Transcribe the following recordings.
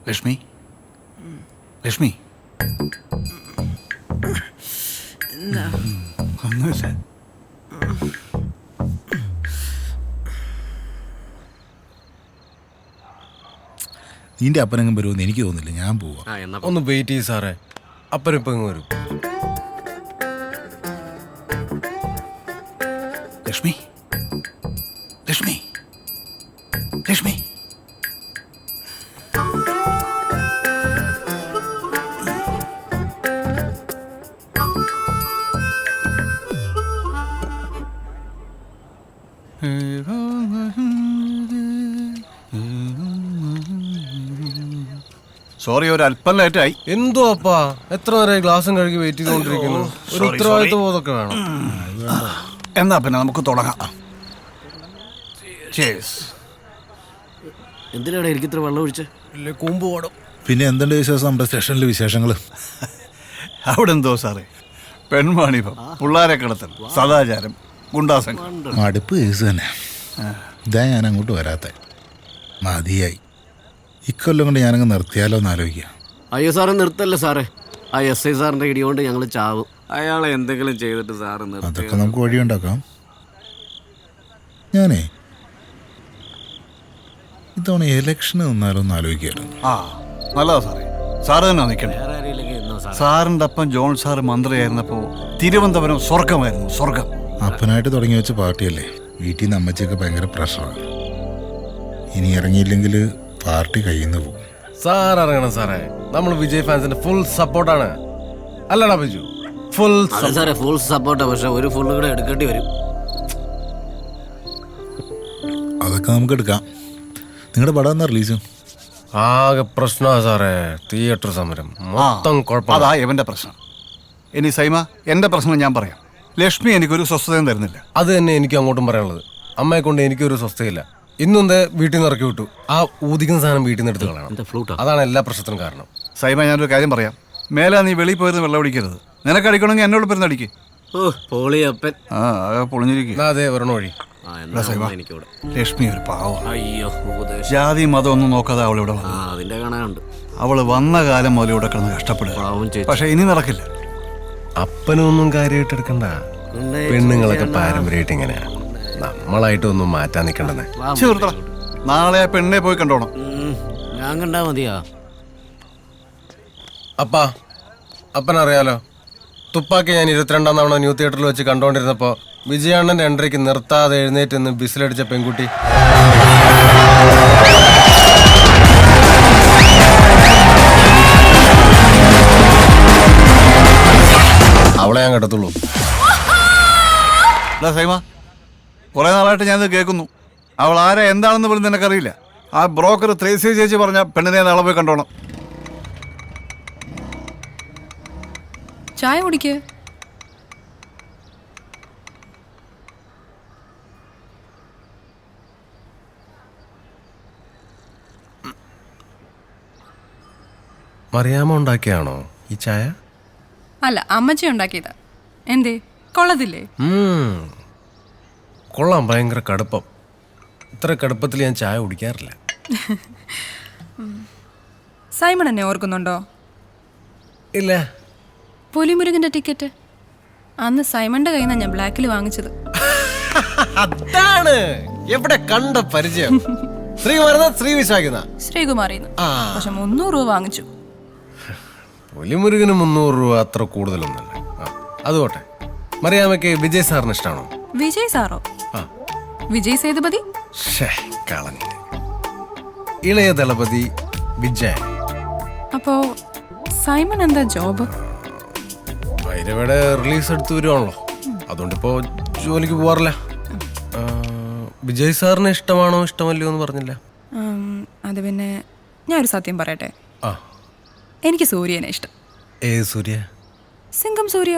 ലക്ഷ്മി ലക്ഷ്മി ഒന്നുമില്ല. നിന്റെ അപ്പനെങ്ങും വരുമെന്ന് എനിക്ക് തോന്നുന്നില്ല. ഞാൻ പോവാ. ഒന്ന് വെയിറ്റ് ചെയ്യ് സാറേ, അപ്പനിപ്പം വരും. ലക്ഷ്മി ലക്ഷ്മി ലക്ഷ്മി സോറി, ഒരു അല്പം ലേറ്റായി. എന്തോ അപ്പാ, എത്ര നേരം ഗ്ലാസും കഴുകി വെയിറ്റ് ചെയ്തോണ്ടിരിക്കുന്നു. ഒരു ഉത്തരവാദിത്വ ബോധമൊക്കെ വേണം. എന്നാ പിന്നെ നമുക്ക് തുടങ്ങാം. എന്തിനാണ് എനിക്ക് ഇത്ര വെള്ളം ഒഴിച്ച്? ഇല്ലേ കൂമ്പ് പാടും. പിന്നെ എന്തുണ്ട് വിശേഷം? നമ്മുടെ സ്റ്റേഷനിലെ വിശേഷങ്ങൾ അവിടെ എന്തോ സാറേ, പെൺവാണിഭം, പിള്ളാരെ കിടത്തൽ, സദാചാരം, ഗുണ്ടാസംഘം. മടുപ്പ് കേസ് തന്നെ. ഇതാ ഞാൻ അങ്ങോട്ട് വരാത്ത മതിയായി. ഇക്കൊല്ലം കൊണ്ട് ഞാനങ്ങ് നിർത്തിയാലോ എന്ന് ആലോചിക്കുക. അയ്യോ സാറ് നിർത്തല്ലേ സാറേ, ആ എസ് ഐ സാറിന്റെ ഇടികൊണ്ട് ഞങ്ങൾ ചാവും. അയാളെ എന്തെങ്കിലും ചെയ്തിട്ട് സാറ് അതൊക്കെ നമുക്ക് വഴിയുണ്ടാക്കാം. ഞാനേ ഇത്തവണ ഇലക്ഷന് നിന്നാലോ എന്ന് ആലോചിക്കുകയായിരുന്നു. ആ നല്ലതാ സാറേ, സാറ് തന്നെ നിൽക്കണേ. സാറിൻ്റെ അപ്പം ജോൺ സാറ് മന്ത്രിയായിരുന്നപ്പോൾ തിരുവനന്തപുരം സ്വർഗമായിരുന്നു, സ്വർഗം. അപ്പനായിട്ട് തുടങ്ങി വെച്ച പാർട്ടിയല്ലേ. വീട്ടിൽ നിന്ന് അമ്മച്ചൊക്കെ ഭയങ്കര പ്രഷറാണ്. ഇനി ഇറങ്ങിയില്ലെങ്കിൽ പാർട്ടി കയ്യിൽ നിന്ന് പോകും. സാർ ഇറങ്ങണം സാറേ, നമ്മൾ വിജയ് ഫാൻസിന്റെ ഫുൾ സപ്പോർട്ടാണ്. അല്ലടാ ബിജു, ഫുൾ സാറേ ഫുൾ സപ്പോർട്ടാ. പക്ഷെ ഒരു ഫുള്ള് കൂടെ എടുക്കേണ്ടി വരും. അതൊക്കെ നമുക്ക് എടുക്കാം. നിങ്ങളുടെ പടം എന്നാ റിലീസ്? ആകെ പ്രശ്നമാണ് സാറേ, തിയേറ്റർ സമരം മൊത്തം കുഴപ്പം. അതാ ഇവന്റെ പ്രശ്നം. ഇനി സൈമ, എന്റെ പ്രശ്നം ഞാൻ പറയാം. ലക്ഷ്മി എനിക്കൊരു സ്വസ്ഥതയും തരുന്നില്ല. അത് തന്നെ എനിക്ക് അങ്ങോട്ടും പറയാനുള്ളത്. അമ്മയെ കൊണ്ട് എനിക്കൊരു സ്വസ്ഥയില്ല. ഇന്നൊന്ന് വീട്ടിൽ നിന്ന് ഇറക്കി വിട്ടു. ആ ഊതിക്കുന്ന സാധനം വീട്ടിൽ നിന്ന് എടുത്ത് കളയണം. അതാണ് എല്ലാ പ്രശ്നത്തിനും കാരണം. സൈമ, ഞാനൊരു കാര്യം പറയാം. മേലെ നീ വെളിയിൽ പോയിരുന്ന് വെള്ളം അടിക്കരുത്. നിനക്ക് അടിക്കണമെങ്കിൽ എന്നോട് പേരുന്ന് അടിക്ക്. പൊളിയപ്പൻ. പൊളിഞ്ഞിരിക്കും. അതെ ഒരെണ്ണം വഴി. ലക്ഷ്മി ഒരു പാവമാണ്. അയ്യോ, ജാതി മതം ഒന്നും നോക്കാതെ അവളിവിടെ വന്നു. അതിന്റെ കാണാനുണ്ട്. അവള് വന്ന കാലം മുതൽ ഇവിടെ കിടന്ന് കഷ്ടപ്പെടുക. പക്ഷെ ഇനി നടക്കില്ല. അപ്പനൊന്നും കാര്യമായിട്ട് എടുക്കണ്ട. പെണ്ണുങ്ങളൊക്കെ പാരമ്പര്യമായിട്ട് ഇങ്ങനെയാ. നമ്മളായിട്ടൊന്നും മാറ്റാൻ നിൽക്കണ്ടെന്നേ. നാളെ ആ പെണ്ണെ പോയി കണ്ടോണം. ഞാൻ കണ്ടാ മതിയാ. അപ്പനറിയാലോ, തുപ്പാക്കി ഞാൻ 22-ാം തവണ ന്യൂ തിയേറ്ററിൽ വെച്ച് കണ്ടോണ്ടിരുന്നപ്പോ വിജയാണ്ണന്റെ എൻട്രിക്ക് നിർത്താതെ എഴുന്നേറ്റ് നിന്ന് ബിസിലടിച്ച പെൺകുട്ടി. അവളെ ഞാൻ കണ്ടത്തുള്ളൂ. സൈമ, കുറെ നാളായിട്ട് ഞാനത് കേൾക്കുന്നു. അവൾ ആരാ എന്താണെന്ന് പോലും നിനക്കറിയില്ല. ആ ബ്രോക്കർ ത്രേസ്യ ചേച്ചി പറഞ്ഞ പെണ്ണിനെ നാളെ പോയി കണ്ടോണം. ചായ കുടിക്ക്. മറിയാമ്മ ഉണ്ടാക്കിയാണോ ഈ ചായ? അല്ല, അമ്മച്ചി ഉണ്ടാക്കിയതാ. എന്തേ, കൊള്ളത്തില്ലേ? കൊള്ളാം, ഭയങ്കര കടുപ്പം. ഇത്ര കടുപ്പത്തിൽ ഞാൻ ചായ കുടിക്കാറില്ല. സൈമൺ എന്നെ ഓർക്കുന്നുണ്ടോ? ഇല്ല. പുലിമുരുകന്റെ ടിക്കറ്റ് അന്ന് സൈമണിന്റെ കയ്യിൽ നിന്നാണ് ഞാൻ ബ്ലാക്കിൽ വാങ്ങിച്ചത്. അതാണ് എവിടെ കണ്ട പരിചയം. ശ്രീകുമാറിന്ന്. പക്ഷെ 300 രൂപ വാങ്ങിച്ചു. പുലിമുരുകന് 300 രൂപ അത്ര കൂടുതലൊന്നല്ല. അതുകൊട്ടെ, മറിയാമ്മയ്ക്ക് വിജയ് സാറിന് ഇഷ്ടമാണോ? വിജയ് സാറോ? വിജയ് സേതുപതി. ഇളയ ദളപതി വിജയ്. അപ്പോ സൈമൺ എന്താ ജോബ്? ഭൈരവയുടെ റിലീസ് എടുത്ത് വരുവാണല്ലോ, അതുകൊണ്ടിപ്പോ ജോലിക്ക് പോവാറില്ല. വിജയ് സാറിന് ഇഷ്ടമാണോ ഇഷ്ടമല്ലയോ എന്ന് പറഞ്ഞില്ല. അത് പിന്നെ ഞാനൊരു സത്യം പറയട്ടെ, എനിക്ക് സൂര്യനെ ഇഷ്ടം. ഏത് സൂര്യ? സിംഗം സൂര്യ.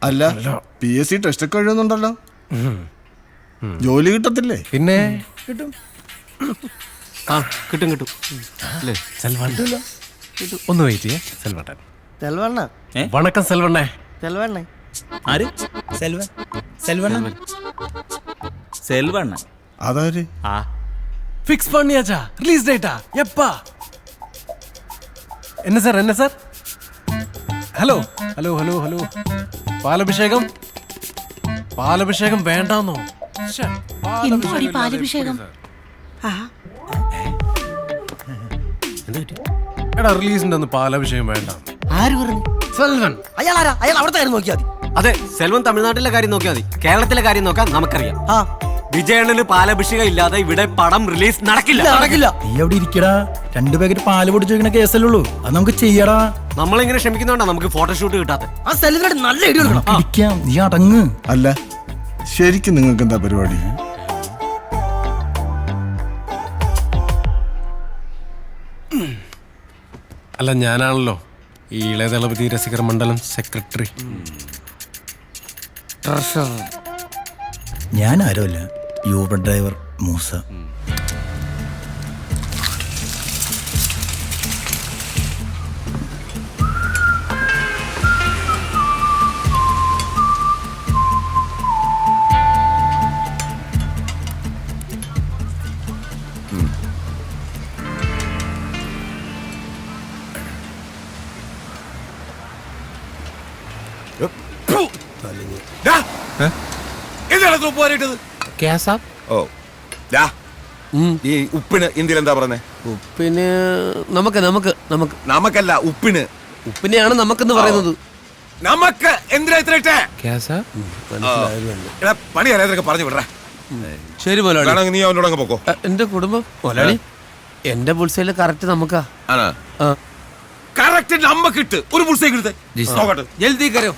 അല്ല, PSC ടെസ്റ്റ് ഒക്കെ എഴുതുന്നുണ്ടല്ലോ. ജോലി കിട്ടത്തില്ലേ? പിന്നെ കിട്ടും. കിട്ടും. ഒന്ന് വെയിറ്റ് ചെയ്യേ. സെൽവണ്ണ വണക്കം സെൽവണ്ണേ. സെൽവണ്ണ ആര്? സെൽവൻ സെൽവണ്ണ സെൽവണ്ണ അതാര്? ആ ഫിക്സ് பண்ணியாச்சா? ரிலீஸ் டேட்டா எப்பா? என்ன sir? Hello hello hello hello പാലഭിഷേകം വേണ്ടാന്നോ? ശ്ശെ, പാലഭിഷേകം എടാ റിലീസിന്റെ ഒന്ന് പാലഭിഷേകം വേണ്ട. ആര് പറഞ്ഞു? സെൽവൻ അയാളാരാ? അയാൾ അവിടുത്തെ കാര്യം നോക്കിയാൽ മതി. അതെ, സെൽവൻ തമിഴ്നാട്ടിലെ കാര്യം നോക്കിയാൽ മതി. കേരളത്തിലെ കാര്യം നോക്കാൻ നമുക്കറിയാം. ആ വിജയണ്ണന് പാലഭിഷേകം ഇല്ലാതെ ഇവിടെ പടം റിലീസ് നടക്കില്ല. നീ അവിടെ ഇരിക്കടാ. 2 പാക്കറ്റ് പാല് പൊടിച്ചു വെക്കണ കേസല്ലേ ഉള്ളൂ. അത് നമുക്ക് ചെയ്യടാ. നമ്മളിങ്ങനെ ക്ഷമിക്കുന്നോണ്ടാ നമുക്ക് ഫോട്ടോഷൂട്ട് കിട്ടാത്ത. ആ സെൽവനായിട്ട് നല്ല ഐഡിയ കൊടുക്കണം. ഇരിക്കാം, നീ അടങ്ങ്. അല്ല ശരിക്കും നിങ്ങൾക്ക് എന്താ പരിപാടി? അല്ല, ഞാനാണല്ലോ ഈ ഇളയദളപതി രസികർ മണ്ഡലം സെക്രട്ടറി. ഞാൻ ആരുമല്ല, യൂബർ ഡ്രൈവർ മൂസ. ഓ ഈ ഉപ്പിന് ഇന്ത്യയിൽ എന്താ പറഞ്ഞേ? ഉപ്പിന് നമുക്ക് നമുക്ക് നമുക്ക് നമുക്കല്ല, ഉപ്പിന്. ഉപ്പിനെയാണ് നമുക്കെന്ന് പറയുന്നത്. നമുക്ക് എന്തിനാ ഇത്ര ഇട്ടേ? എടാ, പണി അറിയാതൊക്കെ പറഞ്ഞു വിടറ. ശരി മുതലാളി, വേണമെങ്കിൽ നീ അവനോട് അങ്ങ് പോക്കോ. എന്റെ കുടുംബം മുതലാളി, എന്റെ പുൽസയില് കറക്റ്റ് നമുക്കാ. ആണോ? കറക്റ്റ് നമുക്ക് ഇട്ട് ഒരു പുസ്തകം എടുത്തേ നോക്കട്ടെ. ജൽദി കരോ.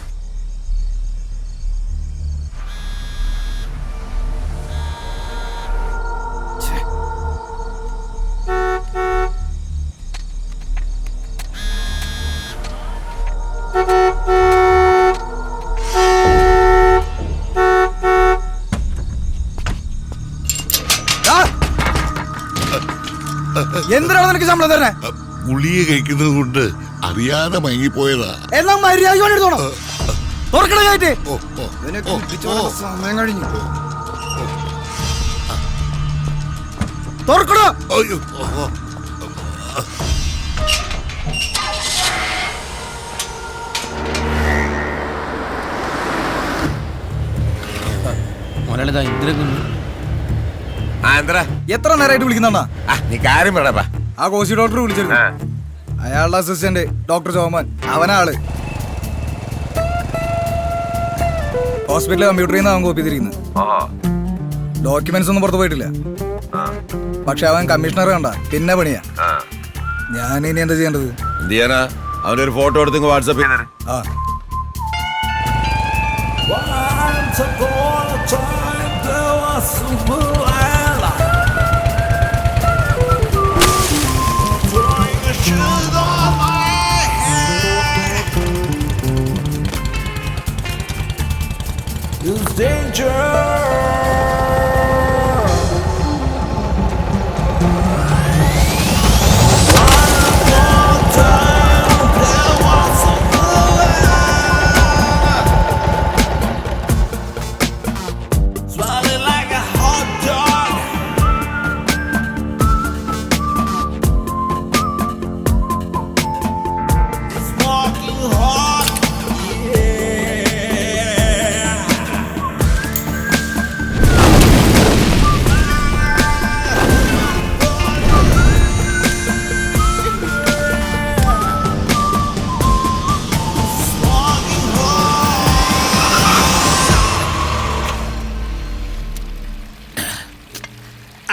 എന്തിനാണ് നിനക്ക് ശമ്പളം തരണേ? ഗുളിക കഴിക്കുന്നത് കൊണ്ട് അറിയാതെ മയങ്ങിപ്പോയതാ. എന്നാ മര്യാദ എടുത്തോണം. സമയം കഴിഞ്ഞു. തുറക്കണോ? മുതലാളി എത്ര നേരമായിട്ട് വിളിക്കുന്നാ? നീ കാര്യം പറയപ്പാ. ആ കോശി ഡോക്ടർ വിളിച്ചിരുന്നു. അയാളുടെ അസിസ്റ്റന്റ് ഡോക്ടർ ജോമൻ, അവനാള് ഹോസ്പിറ്റലിലെ കമ്പ്യൂട്ടറിൽ നിന്ന് അവൻ കോപ്പി ചെയ്തിരിക്കുന്നത്. ഡോക്യുമെന്റ്സ് ഒന്നും പുറത്തു പോയിട്ടില്ല. പക്ഷെ അവൻ കമ്മീഷണർ കണ്ട പിന്നെ പണിയാ. ഞാൻ ഇനി എന്താ ചെയ്യേണ്ടത്? എന്ത് ചെയ്യാനാ? അവന്റെ ഒരു ഫോട്ടോ എടുത്ത് വാട്സാപ്പ് ചെയ്തേ. ആ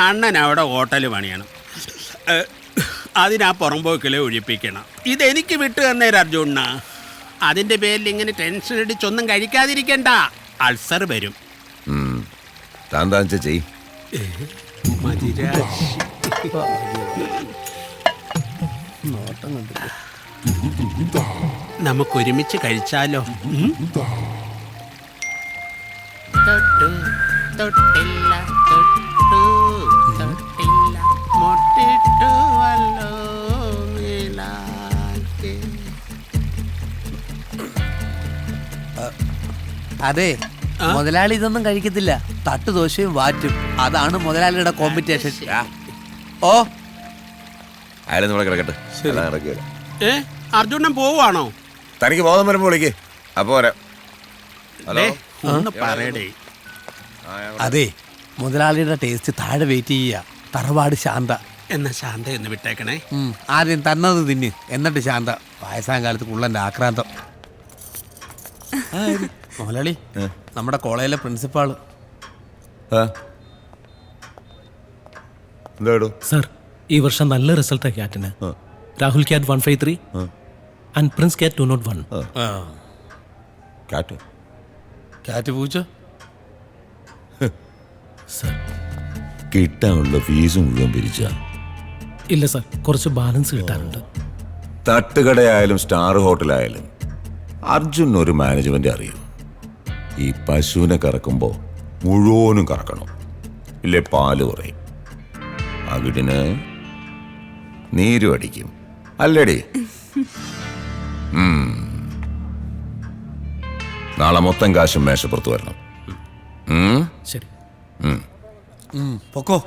അണ്ണൻ അവിടെ ഹോട്ടൽ പണിയണം, അതിനാ പുറമ്പോക്കിലെ ഒഴിപ്പിക്കണം. ഇതെനിക്ക് വിട്ടു തന്നേരം അർജുണ്ണ. അതിൻ്റെ പേരിൽ ഇങ്ങനെ ടെൻഷൻ അടിച്ചൊന്നും കഴിക്കാതിരിക്കണ്ട, അൾസർ വരും. ചെയ് നമുക്കൊരുമിച്ച് കഴിച്ചാലോ? തൊട്ടില്ല തൊട്ടില്ല മൊട്ടിട്ടു വല്ലോ അതെ മുതലാളി ഇതൊന്നും കഴിക്കത്തില്ല. തട്ട് ദോശയും വാറ്റും. അതാണ് മുതലാളിയുടെ കോമ്പറ്റീഷൻ. ഓ അയാൾ നമ്മളെ കിടക്കട്ടെ. അർജുനൻ പോവാണോ? തനിക്ക് ബോധം വരുമ്പോ വിളിക്കേ. അപ്പൊ വരാം. ഹലോ, ഒന്ന് പറയടേ. അതെ മുതലാളിയുടെ ടേസ്റ്റ് താഴെ വെയിറ്റ് ചെയ്യുക. തറവാട് ശാന്ത. എന്നാ ശാന്ത എന്ന് വിട്ടേക്കണേ. ആദ്യം തന്നത് തിന്ന്, എന്നിട്ട് ശാന്ത. വയസ്സാം കാലത്ത് കുള്ളന്റെ ആക്രാന്തം. മുതലാളി, നമ്മുടെ കോളേജിലെ പ്രിൻസിപ്പാള്. സർ, ഈ വർഷം നല്ല റിസൾട്ടാണ് ക്യാറ്റിന്. Rahul CAT 153 and Prince CAT 201. CAT പൂച്ച. സർ കിട്ടാനുള്ള ഫീസ് മുഴുവൻ പിരിച്ച ഇല്ല സർ, കുറച്ച് ബാലൻസ് കിട്ടാനുണ്ട്. തട്ടുകടയായാലും സ്റ്റാർ ഹോട്ടലായാലും അർജുൻ ഒരു മാനേജ്മെന്റ് അറിയും. ഈ പശുവിനെ കറക്കുമ്പോ മുഴുവനും കറക്കണം, ഇല്ലേ പാല് കുറയും, അവിടിന് നീരും അടിക്കും. അല്ലേടി? നാളെ മൊത്തം കാശും മേശപ്പുറത്ത് വരണം. ശരി. പൊക്കോ.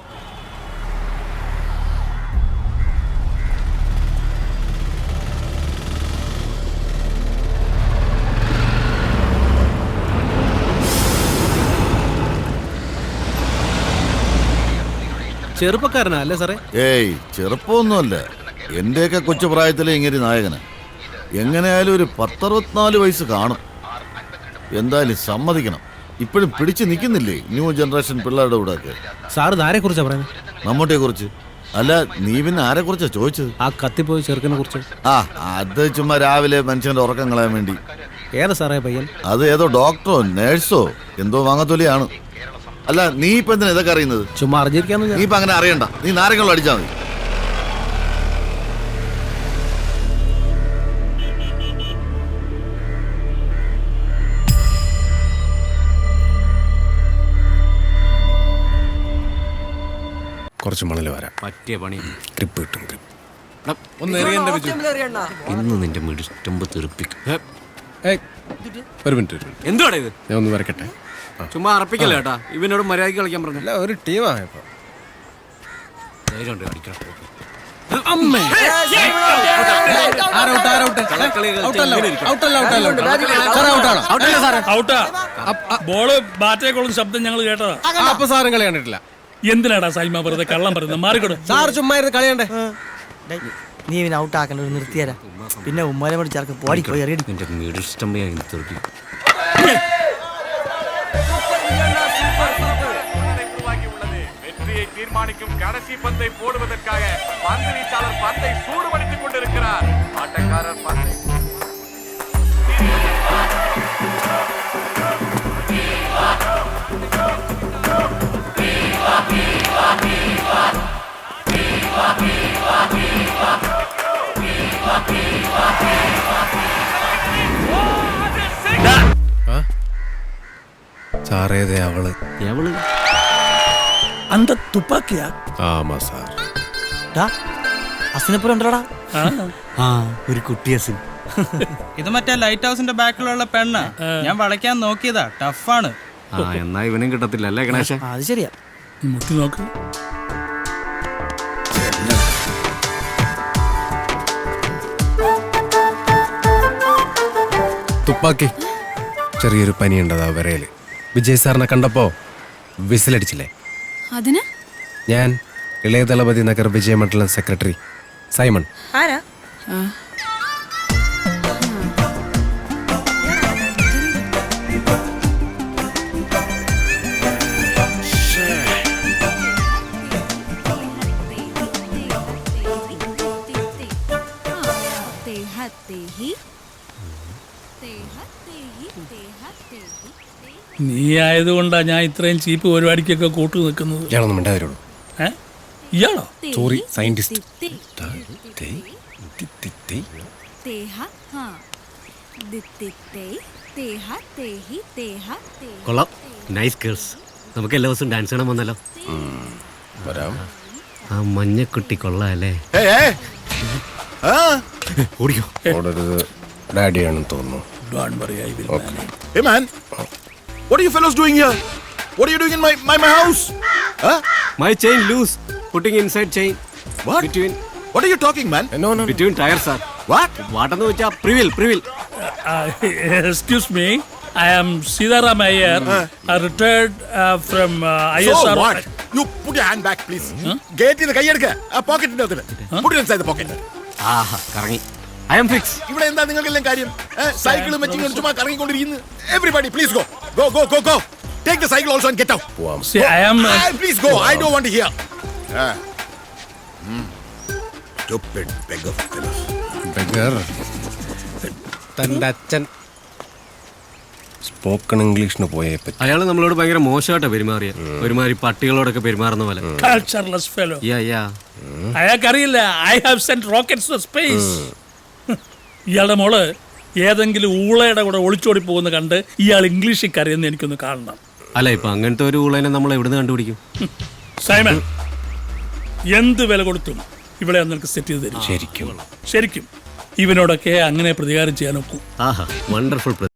ചെറുപ്പക്കാരനാ അല്ലേ സാറേ? ഏയ് ചെറുപ്പമൊന്നുമല്ല, എന്റെയൊക്കെ കൊച്ചു പ്രായത്തിലെ ഇങ്ങനെ നായകന്. എങ്ങനെയായാലും ഒരു 10-64 വയസ്സ് കാണും. എന്തായാലും സമ്മതിക്കണം, ഇപ്പോഴും പിടിച്ചു നിൽക്കുന്നില്ലേ ന്യൂ ജനറേഷൻ പിള്ളേരുടെ കൂടെ ഒക്കെ. സാർ ആരെ കുറിച്ചാ പറയുന്നത്? മമ്മൂട്ടിയെ കുറിച്ച്. അല്ല, നീ പിന്നെ ആരെ കുറിച്ചാ ചോദിച്ചത്? ആ കത്തിപ്പോയി ചെറുക്കനെ കുറിച്ച്. അത് ചുമ്മാ രാവിലെ മനുഷ്യന്റെ ഉറക്കം കളയാൻ വേണ്ടി. ഏതാ സാറേ പയ്യൻ? അത് ഏതോ ഡോക്ടറോ നേഴ്സോ എന്തോ വാങ്ങത്തൊലിയാണ്. അല്ല, നീ ഇപ്പൊ എന്തിനാ ഇതൊക്കെ അറിയുന്നത്? ചുമ്മാ അറിഞ്ഞിരിക്കാന്ന്. നീ ഇപ്പൊ അങ്ങനെ അറിയണ്ട, നീ നാരങ്ങളും അടിച്ചാൽ മതി. കുറച്ച് മണല് വരാം. പറ്റിയ പണി. ഗ്രിപ്പ് കിട്ടും. ഇന്ന് നിന്റെ മിടുമ്പ് തെറിപ്പിക്കും. ഒരു മിനിറ്റ്. എന്തുവാടാ ഇത്? ഞാൻ ഒന്ന് വരക്കട്ടെ. ചുമ്മാ അറപ്പിക്കല്ലേ കേട്ടാ. ഇവനോട് മര്യാദയ്ക്ക് കളിക്കാൻ പറഞ്ഞു. അല്ല, ഒരു ടീമായപ്പോ ബോള് ബാറ്റേക്കോളും ശബ്ദം ഞങ്ങൾ കേട്ടതാ. അപ്പൊ സാറും കളി കണ്ടിട്ടില്ല. എന്തിനാടാ സൈമ വെറുതെ കള്ളം പറയുന്നത്? മാറിക്കൊടു. സാർ ചുമ്മാ ഇരുന്ന് കളിയണ്ടേ? നീ ഇവനെ ഔട്ടാക്കണ്ട, ഒരു നിർത്തിയാരാ. പിന്നെ ഉമ്മാരെ കൂടി ചേർക്ക് പോടി പോയി അറിയടി. എന്റെ മിടുഷ്ടമ്മയായി തെറിപ്പിക്കും. தீர்மானிக்கும் கடைசி பந்தை போடுவதற்காக பந்து வீச்சாளர் பந்தை சூடுபடுத்திக் கொண்டிருக்கிறார். ஆட்டக்காரர் பந்தை സാറേതേ അവള്? അന്ത തുപ്പാക്കിയാ? ആമാ സാർ. അസിനപ്പുറം ഉണ്ടോടാ? ഒരു കുട്ടി അസിൻ. ഇത് മറ്റേ ലൈറ്റ് ഹൗസിന്റെ ബാക്കിലുള്ള പെണ്ണ്. ഞാൻ വളയ്ക്കാൻ നോക്കിയതാ, ടഫാണ്. എന്നാ ഇവനും കിട്ടത്തില്ല അല്ലേ ഗണേശ? അത് ശരിയാ. മുട്ടി നോക്ക്. തുപ്പാക്കി. ചെറിയൊരു പനിയുണ്ടതാ വരയില്. വിജയ് സാറിനെ കണ്ടപ്പോ വിസിലടിച്ചില്ലേ? അതിന് ഞാൻ ഇളയ ദളപതി നഗർ വിജയമണ്ഡലം സെക്രട്ടറി സൈമൺ. ആരാ? നീ ആയതുകൊണ്ടാ ഞാൻ ഇത്രയും ചീപ്പ് പരിപാടിക്കൊക്കെ കൂട്ടു നിൽക്കുന്നത്. ഞാനൊന്നും മിണ്ടാതിരുള്ളൂ. ഇയാളോ? Sorry, scientist. കൊള്ളാം, നൈസ് ഗേൾസ്. നമുക്ക് എല്ലാ ദിവസവും ഡാൻസ് കാണാൻ വന്നല്ലോ. വരാം. ആ മഞ്ഞക്കുട്ടി കൊള്ളാല്ലേ? ഓടരുത്, ഡാഡിയാണെന്ന് തോന്നുന്നു. Hey man, What are you fellows doing here? What are you doing in my house? Huh? My chain loose putting inside chain What? Between What are you talking, man? Between tyre sir. What? വാട്ടെന്ന് വെച്ചാ പ്രിവിൽ Excuse me, I am Sidaram Iyer, retired from So ISR. what? You put your hand back, please. Gate in the കൈയെടുക്ക. ആ പോക്കറ്റിന്റെ അകത്ത്. Put it inside the pocket. ആഹാ കറങ്ങി. I M fix. ഇവിടെ എന്താ നിങ്ങൾക്കെല്ലാം കാര്യം? സൈക്കിളും വെച്ചിങ്ങനെ ചുമ്മാ കറങ്ങിക്കൊണ്ടിരിക്കുന്നു. Everybody, please go. Go. Take the cycle also and get out. See, I am. Please go. I don't want to hear. Stupid beggar fellows. Beggar തൻ്റെ അച്ഛൻ spoken ഇംഗ്ലീഷിന് പോയേ പറ്റി. അയാൾ നമ്മളോട് ഭയങ്കര മോശമായിട്ടാ പെരുമാറിയ, ഒരുമാതിരി പട്ടികളോടൊക്കെ പെരുമാറുന്ന പോലെ. Cultureless fellow. യാ അയാൾക്കറിയില്ല I have sent rockets to space. ഇയാളുടെ മോള് ഏതെങ്കിലും ഊളയുടെ കൂടെ ഒളിച്ചോടി പോകുന്ന കണ്ട് ഇയാൾ ഇംഗ്ലീഷിൽ കരയുന്ന എനിക്കൊന്ന് കാണണം. അല്ല, ഇപ്പൊ അങ്ങനത്തെ ഒരു ഊളനെ നമ്മൾ എവിടുന്ന് കണ്ടുപിടിക്കും? സൈമൺ, എന്ത് വില കൊടുത്തും ഇവിടെ നിനക്ക് സെറ്റ് ചെയ്ത് തരും. ശരിക്കും ഇവനോടൊക്കെ അങ്ങനെ പ്രതികാരം ചെയ്യാൻ ഒക്കും. ആഹാ, വണ്ടർഫുൾ.